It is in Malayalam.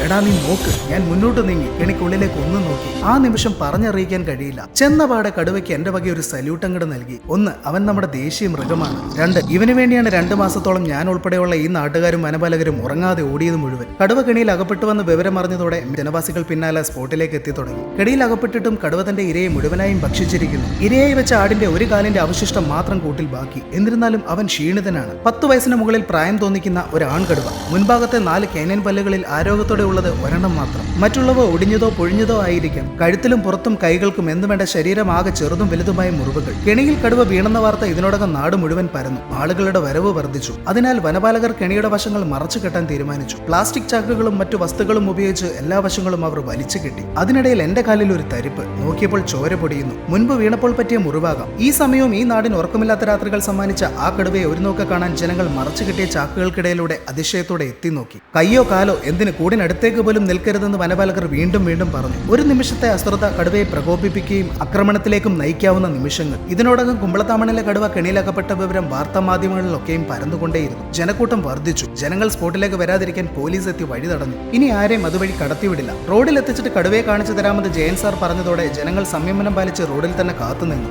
എടാ നീ നോക്ക്. ഞാൻ മുന്നോട്ട് നീങ്ങി കെണിക്കുള്ളിലേക്ക് ഒന്ന് നോക്കി. ആ നിമിഷം പറഞ്ഞറിയിക്കാൻ കഴിയില്ല. ചെന്നപാടെ കടുവയ്ക്ക് എന്റെ വക ഒരു സല്യൂട്ട് അങ്ങോട്ട് നൽകി. ഒന്ന്, അവൻ നമ്മുടെ ദേശീയ മൃഗമാണ്. രണ്ട്, ഇവന് വേണ്ടിയാണ് 2 മാസത്തോളം ഞാൻ ഉൾപ്പെടെയുള്ള ഈ നാട്ടുകാരും വനപാലകരും ഉറങ്ങാതെ ഓടിയത് മുഴുവൻ. കടുവ കെണിയിൽ അകപ്പെട്ടുവെന്ന് വിവരം അറിഞ്ഞതോടെ ജനവാസികൾ പിന്നാലെ സ്പോട്ടിലേക്ക് എത്തി തുടങ്ങി. കെണിയിൽ അകപ്പെട്ടിട്ടും കടുവ തന്റെ ഇരയെ മുഴുവനായും ഭക്ഷിച്ചിരിക്കുന്നു. ഇരയായി വെച്ച ആടിന്റെ ഒരു കാലിന്റെ അവശിഷ്ടം മാത്രം കൂട്ടിൽ ബാക്കി. എന്നിരുന്നാലും അവൻ ക്ഷീണിതനാണ്. 10 വയസ്സിന് മുകളിൽ പ്രായം തോന്നിക്കുന്ന ഒരു ആൺകടുവ. മുൻഭാഗത്തെ 4 കേനൻ പല്ലുകളിൽ ആരോഗ്യത്തോടെ ഉള്ളത് ഒരെണ്ണം മാത്രം. മറ്റുള്ളവ ഒടിഞ്ഞതോ പൊഴിഞ്ഞതോ ആയിരിക്കാം. കഴുത്തിലും പുറത്തും കൈകൾക്കും എന്നുവേണ്ട ശരീരമാകെ ചെറുതും വലുതുമായ മുറിവുകൾ. കെണിയിൽ കടുവ വീണെന്ന വാർത്ത ഇതിനോടകം നാട് മുഴുവൻ പരന്നു. ആളുകളുടെ വരവ് വർദ്ധിച്ചു. അതിനാൽ വനപാലകർ കെണിയുടെ വശങ്ങൾ മറച്ചു കെട്ടാൻ തീരുമാനിച്ചു. പ്ലാസ്റ്റിക് ചാക്കുകളും മറ്റു വസ്തുക്കളും ഉപയോഗിച്ച് എല്ലാ വശങ്ങളും അവർ വലിച്ചു കെട്ടി. അതിനിടയിൽ എന്റെ കാലിൽ ഒരു തരിപ്പ്. നോക്കിയപ്പോൾ ചോര പൊടിയുന്നു. മുൻപ് വീണപ്പോൾ പറ്റിയ മുറിവാകാം. ഈ സമയവും ഈ നാടിന് ഉറക്കമില്ലാത്ത രാത്രികൾ സമ്മാനിച്ച ആ കടുവയെ ഒരു നോക്ക കാണാൻ ജനങ്ങൾ മറച്ചു കെട്ടിയ ചാക്കുകൾക്കിടയിലൂടെ അതിശയത്തോടെ എത്തി നോക്കി. കയ്യോ കാലോ എന്തിന് കൂടിനടുത്തേക്ക് പോലും നിൽക്കരുതെന്ന് വനപാലകർ വീണ്ടും വീണ്ടും പറഞ്ഞു. ഒരു നിമിഷത്തെ അശ്രദ്ധ കടുവയെ പ്രകോപിപ്പിക്കുകയും ആക്രമണത്തിലേക്കും നയിക്കാവുന്ന നിമിഷങ്ങൾ. ഇതിനോടകം കുമ്പളത്താമണിലെ കടുവ കെണിയിലകപ്പെട്ട വിവരം വാർത്താമാധ്യമങ്ങളിലൊക്കെയും പരന്നുകൊണ്ടേയിരുന്നു. ജനക്കൂട്ടം വർദ്ധിച്ചു. ജനങ്ങൾ സ്പോട്ടിലേക്ക് വരാതിരിക്കാൻ പോലീസ് എത്തി വഴി തടഞ്ഞു. ഇനി ആരെയും അതുവഴി കടത്തിവിടില്ല. റോഡിൽ എത്തിച്ചിട്ട് കടുവയെ കാണിച്ചു തരാമെന്ന് ജയൻ സാർ പറഞ്ഞതോടെ ജനങ്ങൾ സംയമനം പാലിച്ച് റോഡിൽ തന്നെ കാത്തുനിന്നു.